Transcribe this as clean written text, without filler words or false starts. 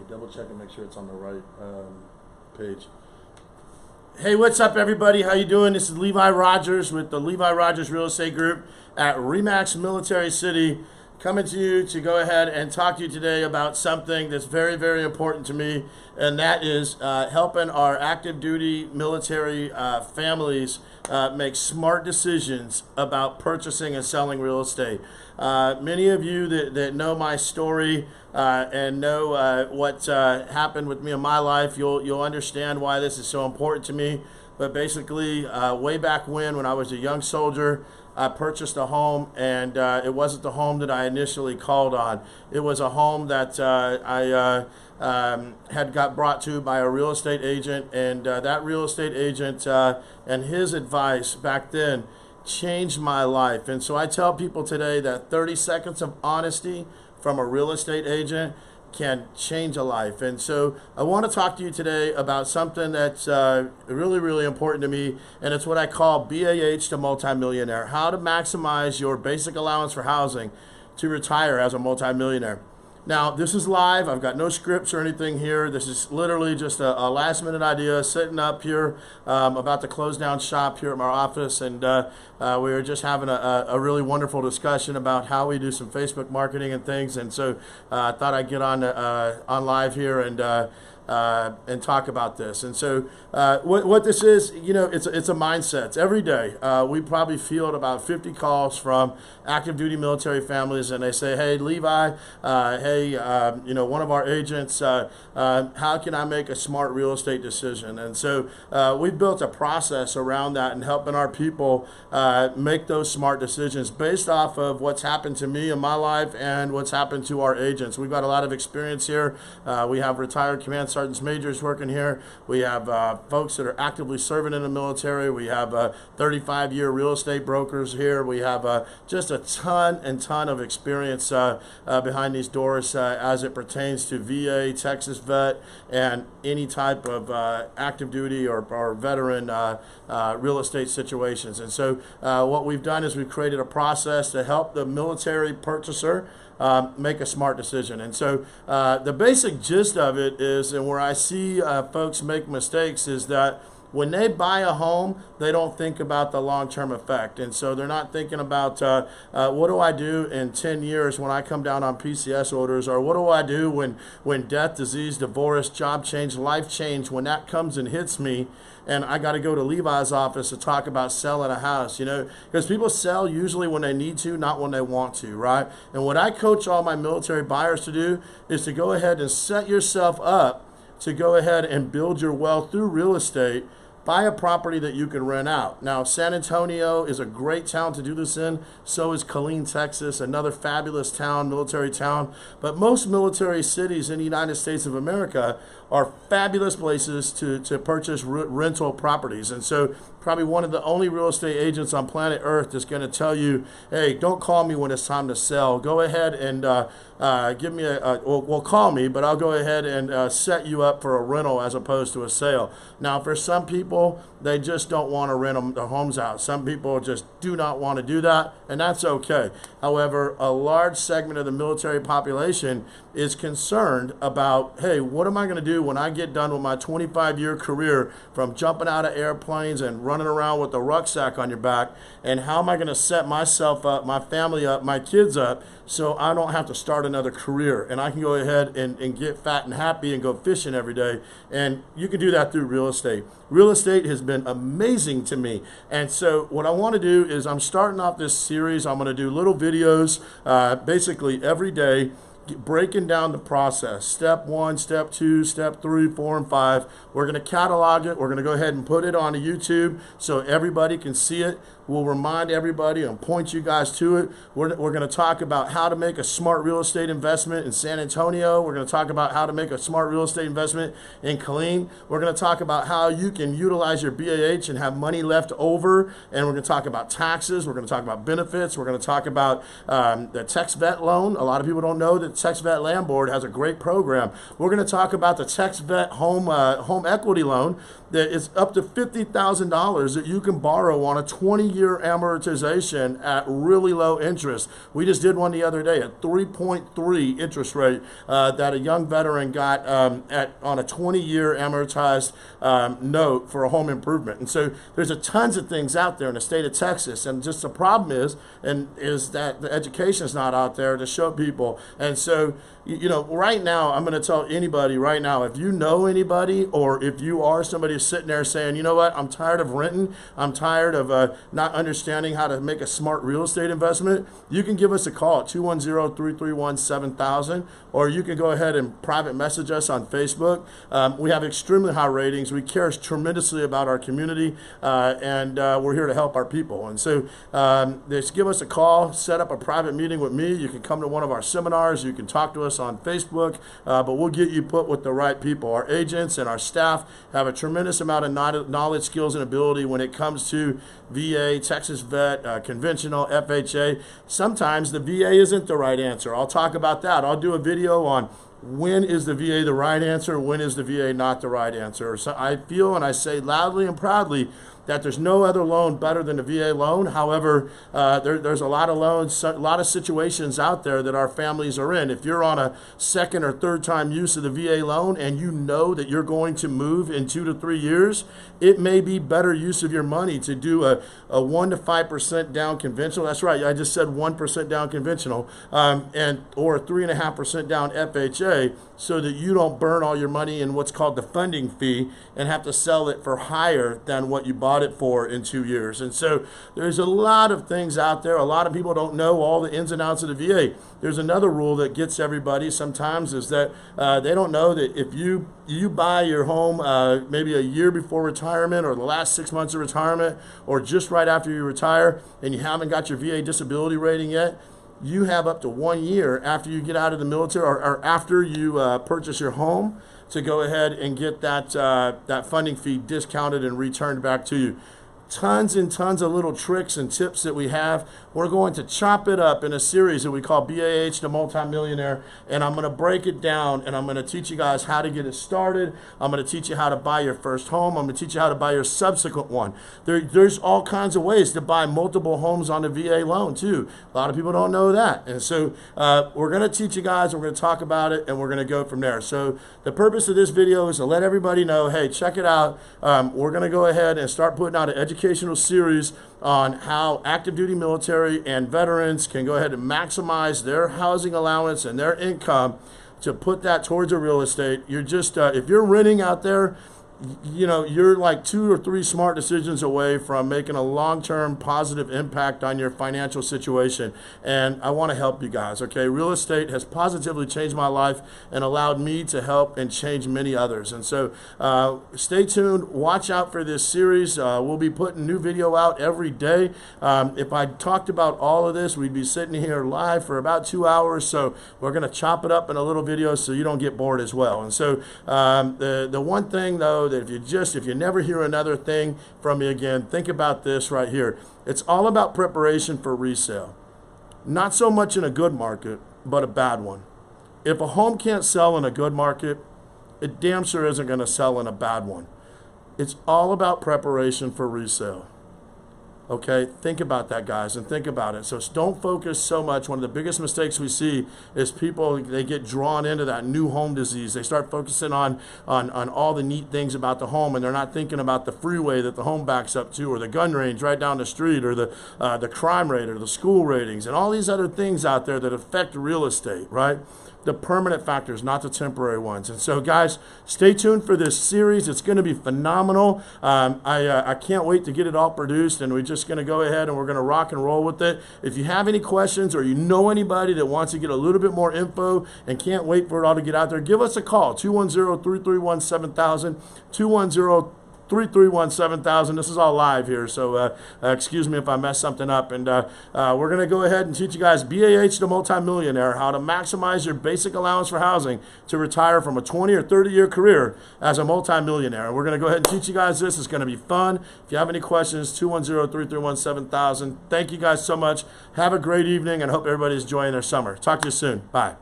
double check and make sure it's on the right page. Hey, what's up, everybody? How you doing? This is Levi Rodgers with the Levi Rodgers Real Estate Group at RE/MAX Military City, coming to you to go ahead and talk to you today about something that's very, very important to me, and that is helping our active duty military families make smart decisions about purchasing and selling real estate. Many of you that know my story and know what happened with me in my life, you'll understand why this is so important to me. But basically, way back when I was a young soldier, I purchased a home, and it wasn't the home that I initially called on. It was a home that I had got brought to by a real estate agent, and that real estate agent and his advice back then changed my life. And so I tell people today that 30 seconds of honesty from a real estate agent can change a life. And so I want to talk to you today about something that's really, really important to me, and it's what I call BAH to multimillionaire, how to maximize your basic allowance for housing to retire as a multimillionaire. Now, this is live. I've got no scripts or anything here. This is literally just a last-minute idea, sitting up here about to close down shop here at my office, and we were just having a really wonderful discussion about how we do some Facebook marketing and things, and so I thought I'd get on live here and talk about this. And so what this is, you know, it's a mindset. Every day we probably field about 50 calls from active duty military families, and they say, hey, Levi, hey, you know, one of our agents, how can I make a smart real estate decision? And so we've built a process around that and helping our people make those smart decisions based off of what's happened to me in my life and what's happened to our agents. We've got a lot of experience here. We have retired command sergeants majors working here. We have folks that are actively serving in the military. We have 35-year real estate brokers here. We have just a ton of experience behind these doors as it pertains to VA, Texas vet, and any type of active duty or veteran real estate situations. And so what we've done is we've created a process to help the military purchaser make a smart decision. And so the basic gist of it is, and where I see folks make mistakes, is that when they buy a home, they don't think about the long-term effect. And so they're not thinking about what do I do in 10 years when I come down on PCS orders, or what do I do when death, disease, divorce, job change, life change, when that comes and hits me, and I got to go to Levi's office to talk about selling a house, you know, because people sell usually when they need to, not when they want to, right? And what I coach all my military buyers to do is to go ahead and set yourself up to go ahead and build your wealth through real estate. Buy a property that you can rent out. Now, San Antonio is a great town to do this in. So is Killeen, Texas, another fabulous town, military town. But most military cities in the United States of America are fabulous places to purchase rental properties. And so probably one of the only real estate agents on planet Earth is going to tell you, hey, don't call me when it's time to sell. Go ahead and give me well, call me, but I'll go ahead and set you up for a rental as opposed to a sale. Now, for some people, they just don't want to rent their homes out. Some people just do not want to do that, and that's okay. However, a large segment of the military population is concerned about, hey, what am I going to do when I get done with my 25-year career from jumping out of airplanes and running around with a rucksack on your back, and how am I going to set myself up, my family up, my kids up, so I don't have to start another career, and I can go ahead and get fat and happy and go fishing every day. And you can do that through real estate. Real estate has been amazing to me. And so what I want to do is I'm starting off this series. I'm going to do little videos basically every day, breaking down the process. Step 1, step 2, step 3, 4, and 5. We're going to catalog it. We're going to go ahead and put it on YouTube so everybody can see it. We'll remind everybody and point you guys to it. We're going to talk about how to make a smart real estate investment in San Antonio. We're going to talk about how to make a smart real estate investment in Killeen. We're going to talk about how you can utilize your BAH and have money left over. And we're going to talk about taxes. We're going to talk about benefits. We're going to talk about the Tex Vet loan. A lot of people don't know that Tex Vet Land Board has a great program. We're going to talk about the Tex Vet home equity loan that is up to $50,000 that you can borrow on a 20-year 20-year amortization at really low interest. We just did one the other day at 3.3 interest rate that a young veteran got on a 20-year amortized note for a home improvement. And so there's tons of things out there in the state of Texas, and just the problem is that the education is not out there to show people. And so, you know, right now, I'm going to tell anybody right now, if you know anybody, or if you are somebody who's sitting there saying, you know what, I'm tired of renting, I'm tired of not understanding how to make a smart real estate investment, you can give us a call at 210-331-7000, or you can go ahead and private message us on Facebook. We have extremely high ratings. We care tremendously about our community, and we're here to help our people. And so just give us a call, set up a private meeting with me. You can come to one of our seminars. You can talk to us on Facebook, but we'll get you put with the right people. Our agents and our staff have a tremendous amount of knowledge, skills, and ability when it comes to VA, Texas Vet, conventional, FHA. Sometimes the VA isn't the right answer. I'll talk about that. I'll do a video on when is the VA the right answer, when is the VA not the right answer. So I feel, and I say loudly and proudly, that there's no other loan better than the VA loan. However, there's a lot of loans, a lot of situations out there that our families are in. If you're on a second or third time use of the VA loan and you know that you're going to move in 2 to 3 years, it may be better use of your money to do a 1 to 5% down conventional. That's right, I just said 1% down conventional, or a 3.5% down FHA, so that you don't burn all your money in what's called the funding fee and have to sell it for higher than what you bought it for in 2 years. And so there's a lot of things out there. A lot of people don't know all the ins and outs of the VA. There's another rule that gets everybody sometimes, is that they don't know that if you buy your home maybe a year before retirement, or the last 6 months of retirement, or just right after you retire, and you haven't got your VA disability rating yet, you have up to 1 year after you get out of the military, or after you purchase your home, to go ahead and get that funding fee discounted and returned back to you. Tons and tons of little tricks and tips that we have. We're going to chop it up in a series that we call BAH to Multi-Millionaire, and I'm going to break it down, and I'm going to teach you guys how to get it started. I'm going to teach you how to buy your first home. I'm going to teach you how to buy your subsequent one. There's all kinds of ways to buy multiple homes on the VA loan too. A lot of people don't know that. And so we're going to teach you guys, we're going to talk about it, and we're going to go from there. So the purpose of this video is to let everybody know, hey, check it out. We're going to go ahead and start putting out an educational series on how active duty military and veterans can go ahead and maximize their housing allowance and their income to put that towards a real estate. You're just, if you're renting out there, you know, you're like 2 or 3 smart decisions away from making a long-term positive impact on your financial situation. And I want to help you guys, okay? Real estate has positively changed my life and allowed me to help and change many others. And so stay tuned. Watch out for this series. We'll be putting new video out every day. If I talked about all of this, we'd be sitting here live for about 2 hours. So we're going to chop it up in a little video so you don't get bored as well. And so the one thing, though, that if you never hear another thing from me again, think about this right here. It's all about preparation for resale. Not so much in a good market, but a bad one. If a home can't sell in a good market, it damn sure isn't going to sell in a bad one. It's all about preparation for resale. Okay, think about that, guys, and think about it. So don't focus so much. One of the biggest mistakes we see is people, they get drawn into that new home disease. They start focusing on all the neat things about the home, and they're not thinking about the freeway that the home backs up to, or the gun range right down the street, or the crime rate, or the school ratings, and all these other things out there that affect real estate, right? The permanent factors, not the temporary ones. And so, guys, stay tuned for this series. It's going to be phenomenal. I can't wait to get it all produced, and we're just going to go ahead and we're going to rock and roll with it. If you have any questions, or you know anybody that wants to get a little bit more info and can't wait for it all to get out there, give us a call, 210-331-7000, 210-331-7000. This is all live here, so excuse me if I mess something up. And we're going to go ahead and teach you guys BAH to Multi-Millionaire, how to maximize your basic allowance for housing to retire from a 20 or 30-year career as a multi-millionaire. And we're going to go ahead and teach you guys this. It's going to be fun. If you have any questions, 210-331-7000. Thank you guys so much. Have a great evening, and hope everybody's enjoying their summer. Talk to you soon. Bye.